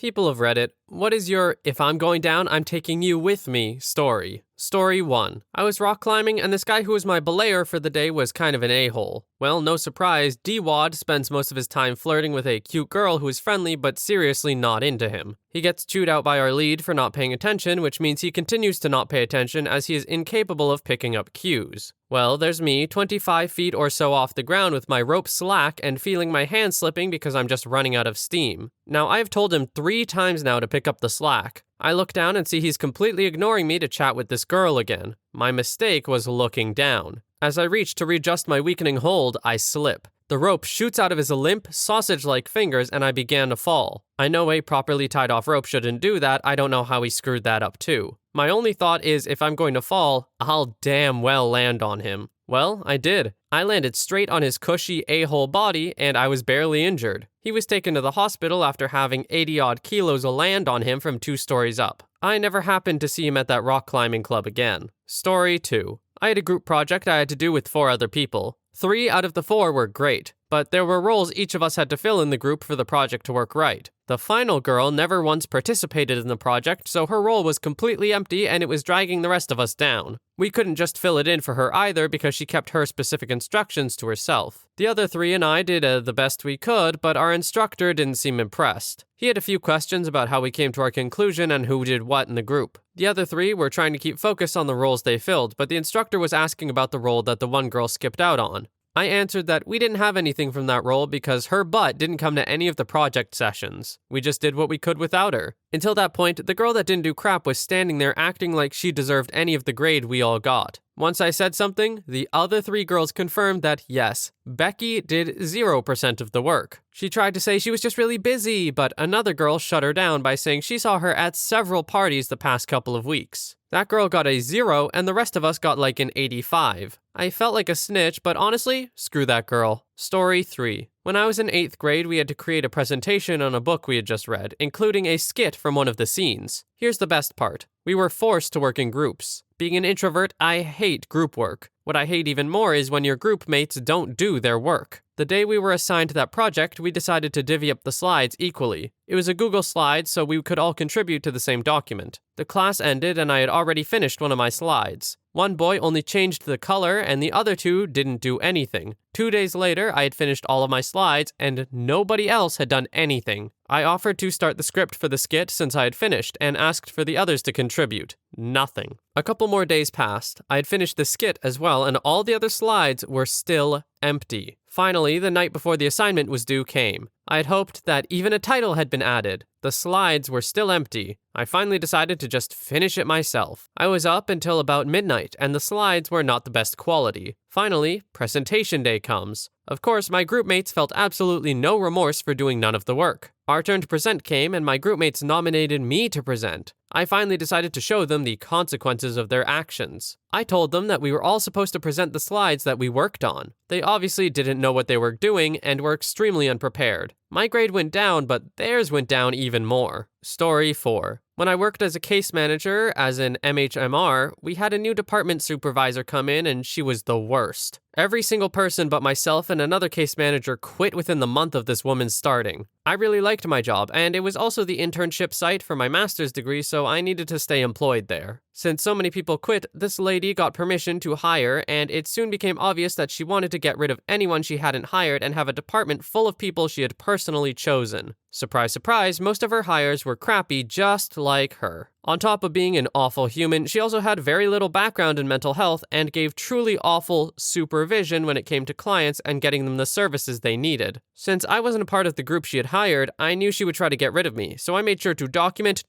People of Reddit, what is your "if I'm going down, I'm taking you with me" story? Story 1. I was rock climbing and this guy who was my belayer for the day was kind of an a-hole. Well, no surprise, D-Wad spends most of his time flirting with a cute girl who is friendly but seriously not into him. He gets chewed out by our lead for not paying attention, which means he continues to not pay attention as he is incapable of picking up cues. Well, there's me, 25 feet or so off the ground with my rope slack and feeling my hand slipping because I'm just running out of steam. Now, I have told him 3 times now to pick up the slack. I look down and see he's completely ignoring me to chat with this girl again. My mistake was looking down. As I reach to readjust my weakening hold, I slip. The rope shoots out of his limp, sausage-like fingers and I began to fall. I know a properly tied off rope shouldn't do that, I don't know how he screwed that up too. My only thought is if I'm going to fall, I'll damn well land on him. Well, I did. I landed straight on his cushy a-hole body and I was barely injured. He was taken to the hospital after having 80-odd kilos of land on him from 2 stories up. I never happened to see him at that rock climbing club again. Story 2. I had a group project I had to do with 4 other people. 3 out of the 4 were great, but there were roles each of us had to fill in the group for the project to work right. The final girl never once participated in the project, so her role was completely empty and it was dragging the rest of us down. We couldn't just fill it in for her either because she kept her specific instructions to herself. The other 3 and I did the best we could, but our instructor didn't seem impressed. He had a few questions about how we came to our conclusion and who did what in the group. The other 3 were trying to keep focus on the roles they filled, but the instructor was asking about the role that the one girl skipped out on. I answered that we didn't have anything from that role because her butt didn't come to any of the project sessions. We just did what we could without her. Until that point, the girl that didn't do crap was standing there acting like she deserved any of the grade we all got. Once I said something, the other 3 girls confirmed that yes, Becky did 0% of the work. She tried to say she was just really busy, but another girl shut her down by saying she saw her at several parties the past couple of weeks. That girl got a 0 and the rest of us got like an 85. I felt like a snitch, but honestly, screw that girl. Story 3. When I was in 8th grade, we had to create a presentation on a book we had just read, including a skit from one of the scenes. Here's the best part. We were forced to work in groups. Being an introvert, I hate group work. What I hate even more is when your group mates don't do their work. The day we were assigned that project, we decided to divvy up the slides equally. It was a Google slide, so we could all contribute to the same document. The class ended and I had already finished one of my slides. One boy only changed the color and the other 2 didn't do anything. 2 days later, I had finished all of my slides and nobody else had done anything. I offered to start the script for the skit since I had finished and asked for the others to contribute. Nothing. A couple more days passed. I had finished the skit as well and all the other slides were still empty. Finally, the night before the assignment was due came. I had hoped that even a title had been added. The slides were still empty. I finally decided to just finish it myself. I was up until about midnight, and the slides were not the best quality. Finally, presentation day comes. Of course, my group mates felt absolutely no remorse for doing none of the work. Our turn to present came, and my group mates nominated me to present. I finally decided to show them the consequences of their actions. I told them that we were all supposed to present the slides that we worked on. They obviously didn't know what they were doing and were extremely unprepared. My grade went down, but theirs went down even more. Story 4. When I worked as a case manager, as an MHMR, we had a new department supervisor come in and she was the worst. Every single person but myself and another case manager quit within the month of this woman starting. I really liked my job, and it was also the internship site for my master's degree, so I needed to stay employed there. Since so many people quit, this lady got permission to hire, and it soon became obvious that she wanted to get rid of anyone she hadn't hired and have a department full of people she had personally chosen. Surprise, surprise, most of her hires were crappy just like her. On top of being an awful human, she also had very little background in mental health and gave truly awful supervision when it came to clients and getting them the services they needed. Since I wasn't a part of the group she had hired, I knew she would try to get rid of me, so I made sure to document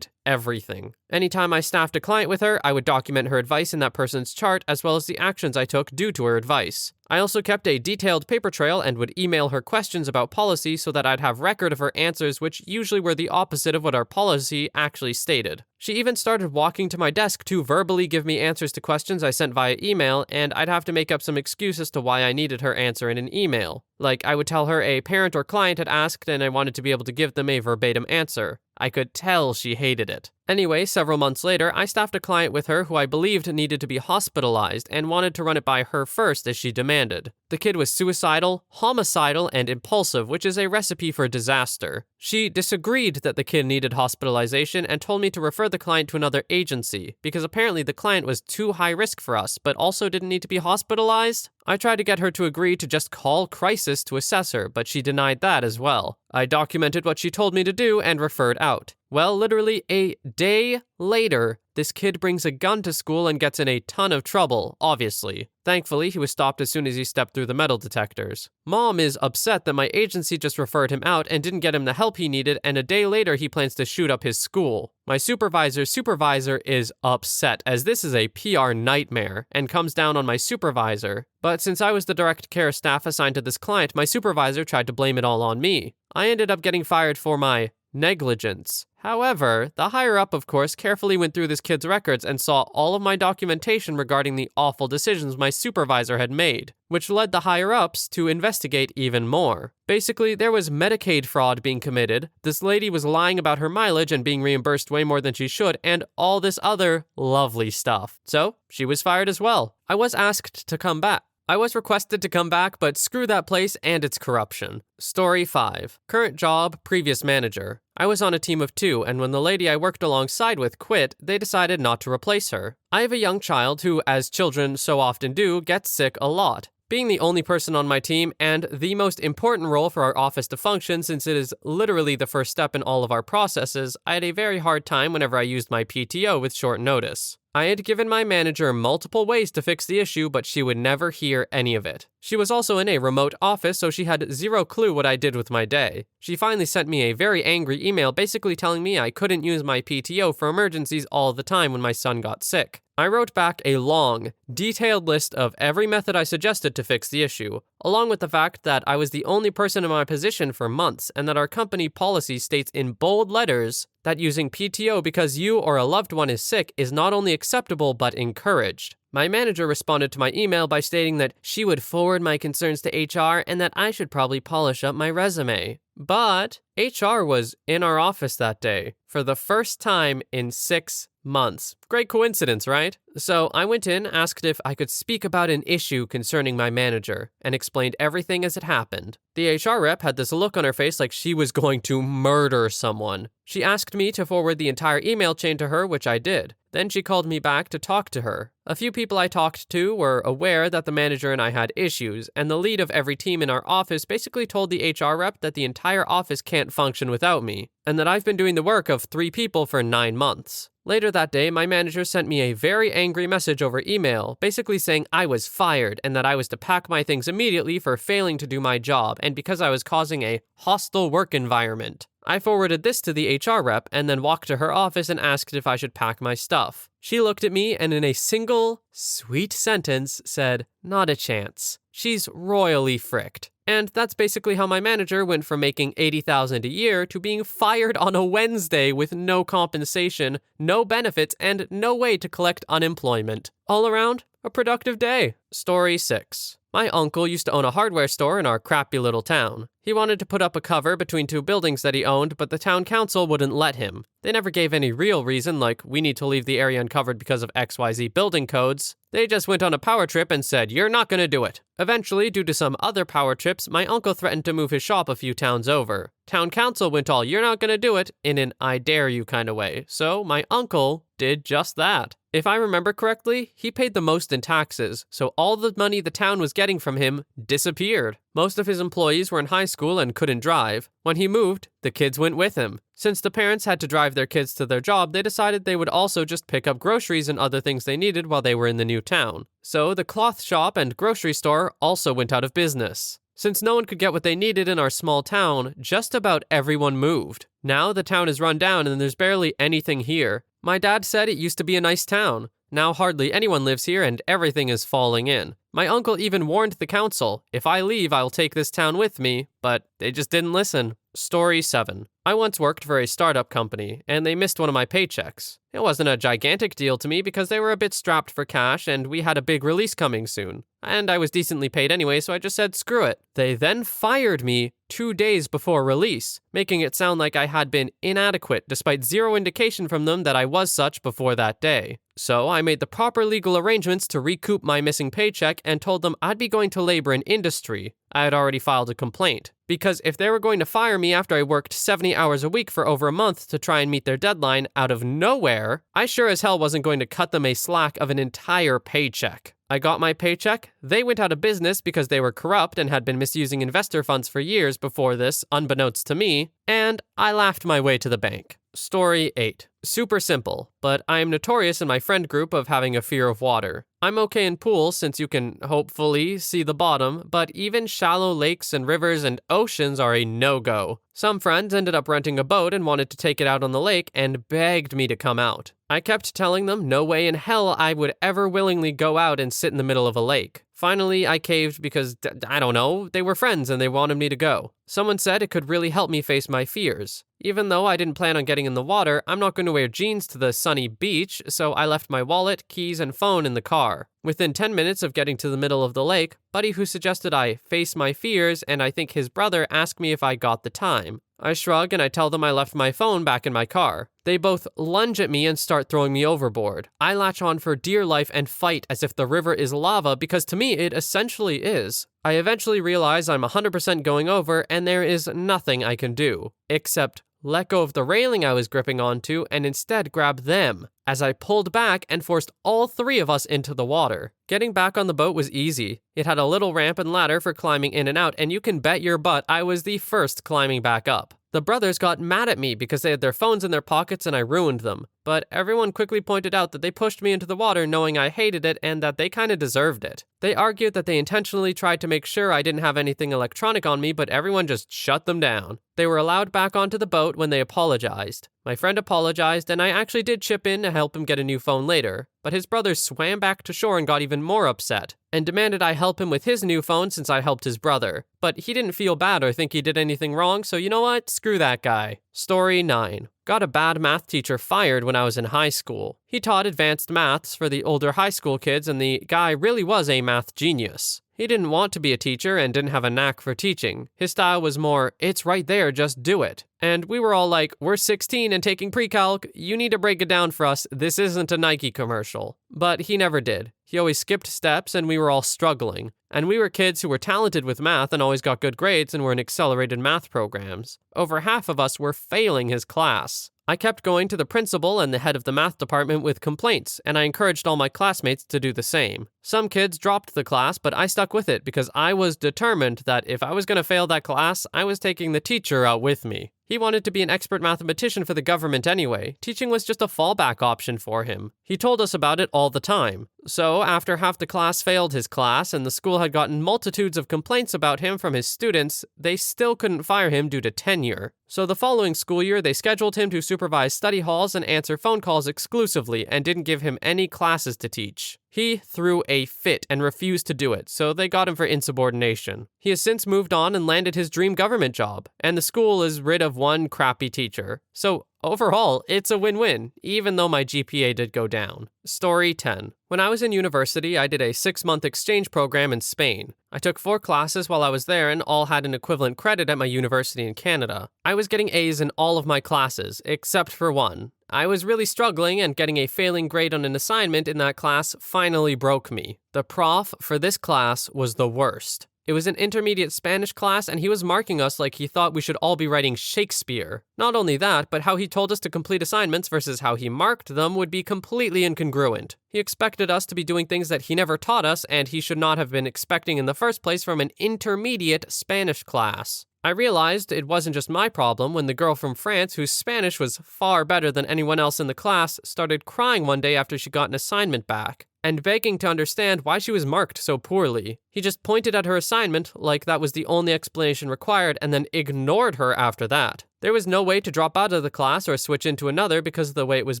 everything. Anytime I staffed a client with her, I would document her advice in that person's chart as well as the actions I took due to her advice. I also kept a detailed paper trail and would email her questions about policy so that I'd have record of her answers, which usually were the opposite of what our policy actually stated. She even started walking to my desk to verbally give me answers to questions I sent via email, and I'd have to make up some excuse as to why I needed her answer in an email. Like, I would tell her a parent or client had asked and I wanted to be able to give them a verbatim answer. I could tell she hated it. Anyway, several months later, I staffed a client with her who I believed needed to be hospitalized and wanted to run it by her first as she demanded. The kid was suicidal, homicidal, and impulsive, which is a recipe for disaster. She disagreed that the kid needed hospitalization and told me to refer the client to another agency, because apparently the client was too high risk for us, but also didn't need to be hospitalized. I tried to get her to agree to just call crisis to assess her, but she denied that as well. I documented what she told me to do and referred out. Well, literally a day later, this kid brings a gun to school and gets in a ton of trouble, obviously. Thankfully, he was stopped as soon as he stepped through the metal detectors. Mom is upset that my agency just referred him out and didn't get him the help he needed, and a day later he plans to shoot up his school. My supervisor's supervisor is upset, as this is a PR nightmare, and comes down on my supervisor. But since I was the direct care staff assigned to this client, my supervisor tried to blame it all on me. I ended up getting fired for my negligence. However, the higher-up, of course, carefully went through this kid's records and saw all of my documentation regarding the awful decisions my supervisor had made, which led the higher-ups to investigate even more. Basically, there was Medicaid fraud being committed, this lady was lying about her mileage and being reimbursed way more than she should, and all this other lovely stuff. So, she was fired as well. I was asked to come back. I was requested to come back, but screw that place and its corruption. Story 5. Current job, previous manager. I was on a team of 2, and when the lady I worked alongside with quit, they decided not to replace her. I have a young child who, as children so often do, gets sick a lot. Being the only person on my team and the most important role for our office to function, since it is literally the first step in all of our processes, I had a very hard time whenever I used my PTO with short notice. I had given my manager multiple ways to fix the issue, but she would never hear any of it. She was also in a remote office, so she had zero clue what I did with my day. She finally sent me a very angry email basically telling me I couldn't use my PTO for emergencies all the time when my son got sick. I wrote back a long, detailed list of every method I suggested to fix the issue, along with the fact that I was the only person in my position for months and that our company policy states in bold letters that using PTO because you or a loved one is sick is not only acceptable but encouraged. My manager responded to my email by stating that she would forward my concerns to HR and that I should probably polish up my resume. But HR was in our office that day for the first time in 6 months. Great coincidence, right? So I went in, asked if I could speak about an issue concerning my manager, and explained everything as it happened. The HR rep had this look on her face like she was going to murder someone. She asked me to forward the entire email chain to her, which I did. Then she called me back to talk to her. A few people I talked to were aware that the manager and I had issues, and the lead of every team in our office basically told the HR rep that the entire office can't function without me, and that I've been doing the work of 3 people for 9 months. Later that day, my manager sent me a very angry message over email, basically saying I was fired and that I was to pack my things immediately for failing to do my job and because I was causing a hostile work environment. I forwarded this to the HR rep and then walked to her office and asked if I should pack my stuff. She looked at me and in a single, sweet sentence said, "Not a chance. She's royally fricked." And that's basically how my manager went from making $80,000 a year to being fired on a Wednesday with no compensation, no benefits, and no way to collect unemployment. All around, a productive day. Story 6. My uncle used to own a hardware store in our crappy little town. He wanted to put up a cover between 2 buildings that he owned, but the town council wouldn't let him. They never gave any real reason, like we need to leave the area uncovered because of XYZ building codes. They just went on a power trip and said, "You're not gonna do it." Eventually, due to some other power trips, my uncle threatened to move his shop a few towns over. Town council went all "you're not gonna do it" in an "I dare you" kind of way, so my uncle did just that. If I remember correctly, he paid the most in taxes, so all the money the town was getting from him disappeared. Most of his employees were in high school and couldn't drive. When he moved, the kids went with him. Since the parents had to drive their kids to their job, they decided they would also just pick up groceries and other things they needed while they were in the new town. So the cloth shop and grocery store also went out of business. Since no one could get what they needed in our small town, just about everyone moved. Now the town is run down and there's barely anything here. My dad said it used to be a nice town. Now hardly anyone lives here and everything is falling in. My uncle even warned the council, if I leave, I'll take this town with me, but they just didn't listen. Story 7. I once worked for a startup company, and they missed one of my paychecks. It wasn't a gigantic deal to me because they were a bit strapped for cash and we had a big release coming soon. And I was decently paid anyway, so I just said screw it. They then fired me 2 days before release, making it sound like I had been inadequate despite zero indication from them that I was such before that day. So I made the proper legal arrangements to recoup my missing paycheck and told them I'd be going to labor in industry. I had already filed a complaint. Because if they were going to fire me after I worked 70 hours a week for over a month to try and meet their deadline out of nowhere, I sure as hell wasn't going to cut them a slack of an entire paycheck. I got my paycheck, they went out of business because they were corrupt and had been misusing investor funds for years before this, unbeknownst to me, and I laughed my way to the bank. Story 8. Super simple, but I am notorious in my friend group of having a fear of water. I'm okay in pools since you can, hopefully, see the bottom, but even shallow lakes and rivers and oceans are a no-go. Some friends ended up renting a boat and wanted to take it out on the lake and begged me to come out. I kept telling them no way in hell I would ever willingly go out and sit in the middle of a lake. Finally, I caved because, I don't know, they were friends and they wanted me to go. Someone said it could really help me face my fears. Even though I didn't plan on getting in the water, I'm not going to wear jeans to the sunny beach, so I left my wallet, keys, and phone in the car. Within 10 minutes of getting to the middle of the lake, Buddy, who suggested I face my fears, and I think his brother, asked me if I got the time. I shrug and I tell them I left my phone back in my car. They both lunge at me and start throwing me overboard. I latch on for dear life and fight as if the river is lava because to me it essentially is. I eventually realize I'm 100% going over and there is nothing I can do, except let go of the railing I was gripping onto and instead grab them, as I pulled back and forced all 3 of us into the water. Getting back on the boat was easy. It had a little ramp and ladder for climbing in and out, and you can bet your butt I was the first climbing back up. The brothers got mad at me because they had their phones in their pockets and I ruined them, but everyone quickly pointed out that they pushed me into the water knowing I hated it and that they kinda deserved it. They argued that they intentionally tried to make sure I didn't have anything electronic on me, but everyone just shut them down. They were allowed back onto the boat when they apologized. My friend apologized, and I actually did chip in to help him get a new phone later, but his brother swam back to shore and got even more upset, and demanded I help him with his new phone since I helped his brother. But he didn't feel bad or think he did anything wrong, so you know what? Screw that guy. Story 9. Got a bad math teacher fired when I was in high school. He taught advanced maths for the older high school kids, and the guy really was a math genius. He didn't want to be a teacher and didn't have a knack for teaching. His style was more, it's right there, just do it. And we were all like, we're 16 and taking pre-calc, you need to break it down for us, this isn't a Nike commercial. But he never did. He always skipped steps and we were all struggling. And we were kids who were talented with math and always got good grades and were in accelerated math programs. Over half of us were failing his class. I kept going to the principal and the head of the math department with complaints, and I encouraged all my classmates to do the same. Some kids dropped the class, but I stuck with it because I was determined that if I was going to fail that class, I was taking the teacher out with me. He wanted to be an expert mathematician for the government anyway. Teaching was just a fallback option for him. He told us about it all the time. So, after half the class failed his class and the school had gotten multitudes of complaints about him from his students, they still couldn't fire him due to tenure. So the following school year, they scheduled him to supervise study halls and answer phone calls exclusively and didn't give him any classes to teach. He threw a fit and refused to do it, so they got him for insubordination. He has since moved on and landed his dream government job, and the school is rid of one crappy teacher. So overall, it's a win-win, even though my GPA did go down. Story 10. When I was in university, I did a 6-month exchange program in Spain. I took 4 classes while I was there and all had an equivalent credit at my university in Canada. I was getting A's in all of my classes, except for one. I was really struggling and getting a failing grade on an assignment in that class finally broke me. The prof for this class was the worst. It was an intermediate Spanish class and he was marking us like he thought we should all be writing Shakespeare. Not only that, but how he told us to complete assignments versus how he marked them would be completely incongruent. He expected us to be doing things that he never taught us and he should not have been expecting in the first place from an intermediate Spanish class. I realized it wasn't just my problem when the girl from France, whose Spanish was far better than anyone else in the class, started crying one day after she got an assignment back. and begging to understand why she was marked so poorly. He just pointed at her assignment like that was the only explanation required and then ignored her after that. There was no way to drop out of the class or switch into another because of the way it was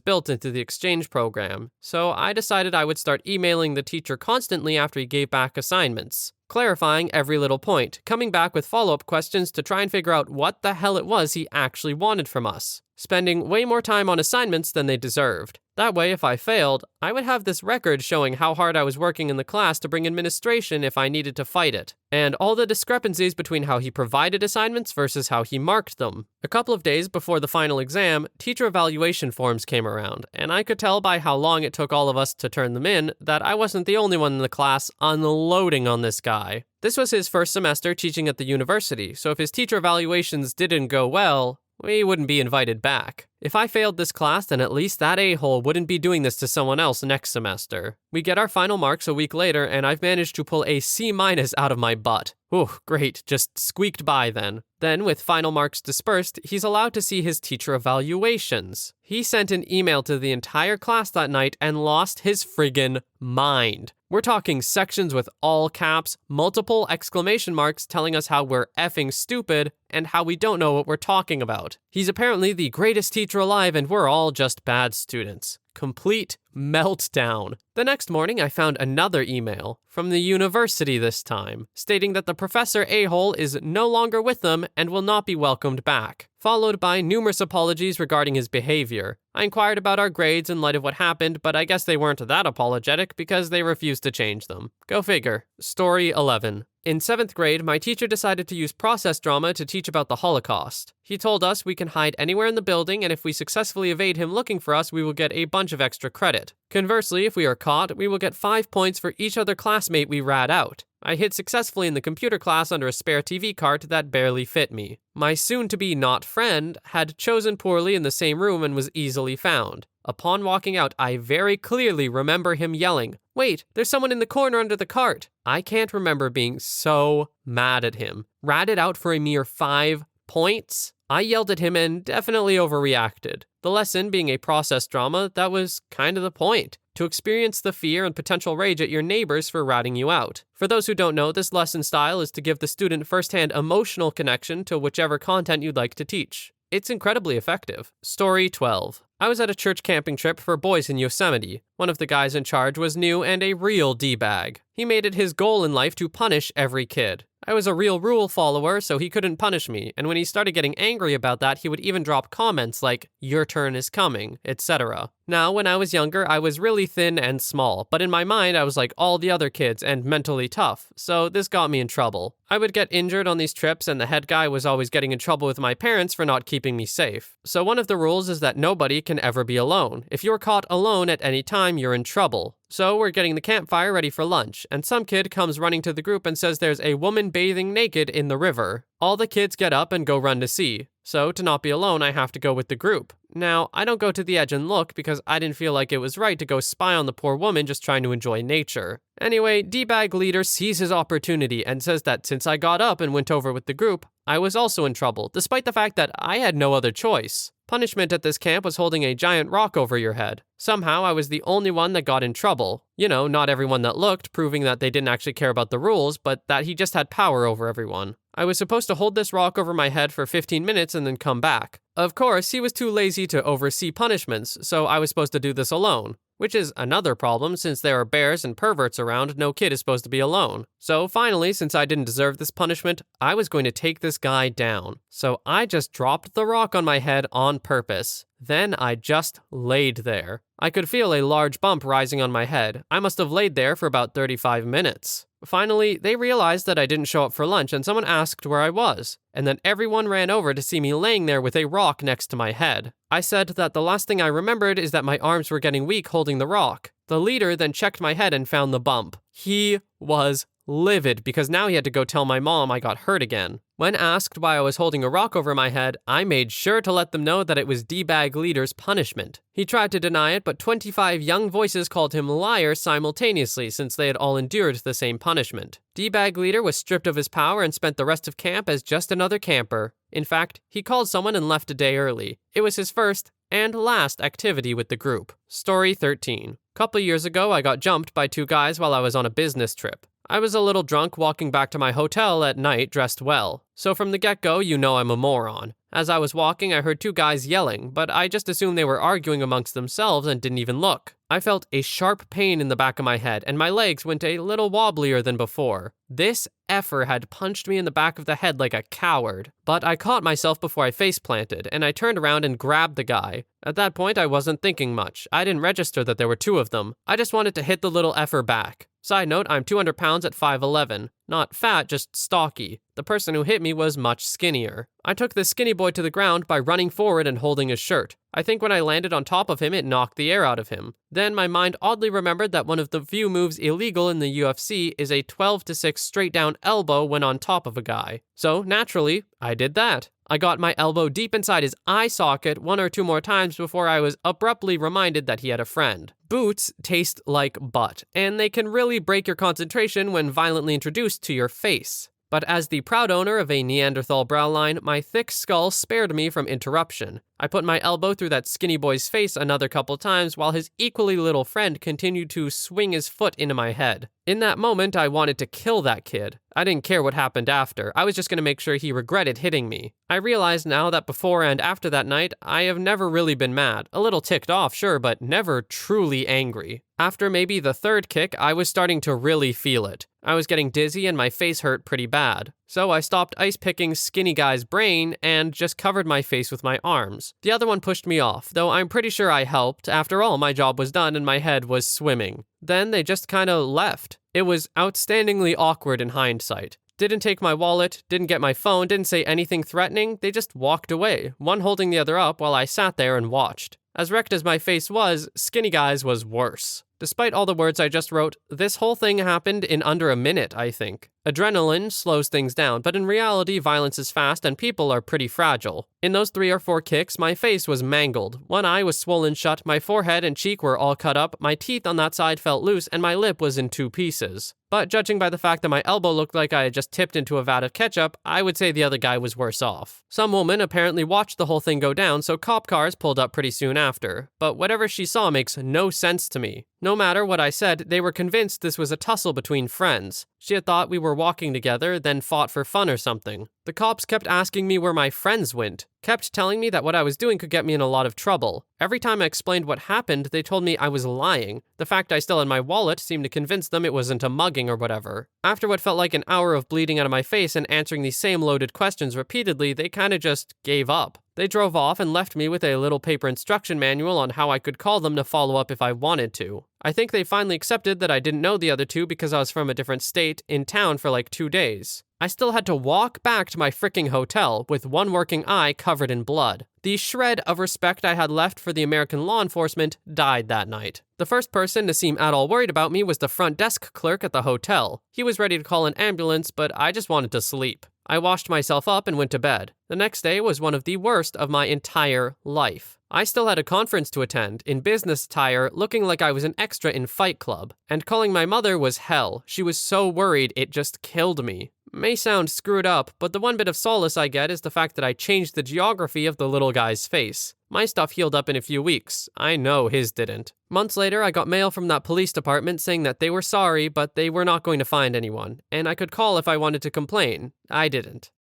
built into the exchange program. So I decided I would start emailing the teacher constantly after he gave back assignments, clarifying every little point, coming back with follow-up questions to try and figure out what the hell it was he actually wanted from us, spending way more time on assignments than they deserved. That way, if I failed, I would have this record showing how hard I was working in the class to bring administration if I needed to fight it, and all the discrepancies between how he provided assignments versus how he marked them. A couple of days before the final exam, teacher evaluation forms came around, and I could tell by how long it took all of us to turn them in that I wasn't the only one in the class unloading on this guy. This was his first semester teaching at the university, so if his teacher evaluations didn't go well, we wouldn't be invited back. If I failed this class, then at least that a-hole wouldn't be doing this to someone else next semester. We get our final marks a week later, and I've managed to pull a C- out of my butt. Ooh, great, just squeaked by then. Then, with final marks dispersed, he's allowed to see his teacher evaluations. He sent an email to the entire class that night and lost his friggin' mind. We're talking sections with all caps, multiple exclamation marks telling us how we're effing stupid and how we don't know what we're talking about. He's apparently the greatest teacher alive and we're all just bad students. Complete meltdown. The next morning, I found another email, from the university this time, stating that the professor a-hole is no longer with them and will not be welcomed back, followed by numerous apologies regarding his behavior. I inquired about our grades in light of what happened, but I guess they weren't that apologetic because they refused to change them. Go figure. Story 11. In 7th grade, my teacher decided to use process drama to teach about the Holocaust. He told us we can hide anywhere in the building, and if we successfully evade him looking for us, we will get a bunch of extra credit. Conversely, if we are caught, we will get 5 points for each other classmate we rat out. I hid successfully in the computer class under a spare TV cart that barely fit me. My soon-to-be not friend had chosen poorly in the same room and was easily found. Upon walking out, I very clearly remember him yelling, "Wait, there's someone in the corner under the cart." I can't remember being so mad at him. Ratted out for a mere 5 points? I yelled at him and definitely overreacted. The lesson being a process drama, that was kind of the point. To experience the fear and potential rage at your neighbors for ratting you out. For those who don't know, this lesson style is to give the student first-hand emotional connection to whichever content you'd like to teach. It's incredibly effective. Story 12. I was at a church camping trip for boys in Yosemite. One of the guys in charge was new and a real D-bag. He made it his goal in life to punish every kid. I was a real rule follower, so he couldn't punish me, and when he started getting angry about that, he would even drop comments like, "Your turn is coming," etc. Now, when I was younger, I was really thin and small, but in my mind, I was like all the other kids and mentally tough, so this got me in trouble. I would get injured on these trips, and the head guy was always getting in trouble with my parents for not keeping me safe. So one of the rules is that nobody can ever be alone. If you're caught alone at any time, you're in trouble. So we're getting the campfire ready for lunch, and some kid comes running to the group and says there's a woman bathing naked in the river. All the kids get up and go run to see. So to not be alone, I have to go with the group. Now, I don't go to the edge and look because I didn't feel like it was right to go spy on the poor woman just trying to enjoy nature. Anyway, D-bag leader sees his opportunity and says that since I got up and went over with the group, I was also in trouble, despite the fact that I had no other choice. Punishment at this camp was holding a giant rock over your head. Somehow, I was the only one that got in trouble. You know, not everyone that looked, proving that they didn't actually care about the rules, but that he just had power over everyone. I was supposed to hold this rock over my head for 15 minutes and then come back. Of course, he was too lazy to oversee punishments, so I was supposed to do this alone. Which is another problem, since there are bears and perverts around, no kid is supposed to be alone. So finally, since I didn't deserve this punishment, I was going to take this guy down. So I just dropped the rock on my head on purpose. Then I just laid there. I could feel a large bump rising on my head. I must have laid there for about 35 minutes. Finally, they realized that I didn't show up for lunch and someone asked where I was. And then everyone ran over to see me laying there with a rock next to my head. I said that the last thing I remembered is that my arms were getting weak holding the rock. The leader then checked my head and found the bump. He was livid because now he had to go tell my mom I got hurt again. When asked why I was holding a rock over my head, I made sure to let them know that it was D-bag leader's punishment. He tried to deny it, but 25 young voices called him liar simultaneously since they had all endured the same punishment. D-bag leader was stripped of his power and spent the rest of camp as just another camper. In fact, he called someone and left a day early. It was his first and last activity with the group. Story 13. Couple years ago, I got jumped by two guys while I was on a business trip. I was a little drunk walking back to my hotel at night dressed well, so from the get-go you know I'm a moron. As I was walking, I heard two guys yelling, but I just assumed they were arguing amongst themselves and didn't even look. I felt a sharp pain in the back of my head, and my legs went a little wobblier than before. This effer had punched me in the back of the head like a coward, but I caught myself before I face planted, and I turned around and grabbed the guy. At that point, I wasn't thinking much. I didn't register that there were two of them. I just wanted to hit the little effer back. Side note, I'm 200 pounds at 5'11". Not fat, just stocky. The person who hit me was much skinnier. I took the skinny boy to the ground by running forward and holding his shirt. I think when I landed on top of him, it knocked the air out of him. Then my mind oddly remembered that one of the few moves illegal in the UFC is a 12-6 straight down elbow when on top of a guy. So naturally, I did that. I got my elbow deep inside his eye socket one or two more times before I was abruptly reminded that he had a friend. Boots taste like butt, and they can really break your concentration when violently introduced to your face. But as the proud owner of a Neanderthal brow line, my thick skull spared me from interruption. I put my elbow through that skinny boy's face another couple times while his equally little friend continued to swing his foot into my head. In that moment, I wanted to kill that kid. I didn't care what happened after. I was just going to make sure he regretted hitting me. I realize now that before and after that night, I have never really been mad. A little ticked off, sure, but never truly angry. After maybe the third kick, I was starting to really feel it. I was getting dizzy and my face hurt pretty bad. So I stopped ice-picking skinny guy's brain and just covered my face with my arms. The other one pushed me off, though I'm pretty sure I helped. After all, my job was done and my head was swimming. Then they just kinda left. It was outstandingly awkward in hindsight. Didn't take my wallet, didn't get my phone, didn't say anything threatening. They just walked away, one holding the other up while I sat there and watched. As wrecked as my face was, skinny guy's was worse. Despite all the words I just wrote, this whole thing happened in under a minute, I think. Adrenaline slows things down, but in reality, violence is fast and people are pretty fragile. In those 3 or 4 kicks, my face was mangled. One eye was swollen shut, my forehead and cheek were all cut up, my teeth on that side felt loose, and my lip was in 2 pieces. But judging by the fact that my elbow looked like I had just tipped into a vat of ketchup, I would say the other guy was worse off. Some woman apparently watched the whole thing go down, so cop cars pulled up pretty soon after. But whatever she saw makes no sense to me. No matter what I said, they were convinced this was a tussle between friends. She had thought we were walking together, then fought for fun or something. The cops kept asking me where my friends went, kept telling me that what I was doing could get me in a lot of trouble. Every time I explained what happened, they told me I was lying. The fact I still had my wallet seemed to convince them it wasn't a mugging or whatever. After what felt like an hour of bleeding out of my face and answering these same loaded questions repeatedly, they kinda just gave up. They drove off and left me with a little paper instruction manual on how I could call them to follow up if I wanted to. I think they finally accepted that I didn't know the other two because I was from a different state, in town for like 2 days. I still had to walk back to my fricking hotel with one working eye covered in blood. The shred of respect I had left for the American law enforcement died that night. The first person to seem at all worried about me was the front desk clerk at the hotel. He was ready to call an ambulance, but I just wanted to sleep. I washed myself up and went to bed. The next day was one of the worst of my entire life. I still had a conference to attend, in business attire, looking like I was an extra in Fight Club. And calling my mother was hell. She was so worried it just killed me. May sound screwed up, but the one bit of solace I get is the fact that I changed the geography of the little guy's face. My stuff healed up in a few weeks. I know his didn't. Months later, I got mail from that police department saying that they were sorry, but they were not going to find anyone, and I could call if I wanted to complain. I didn't.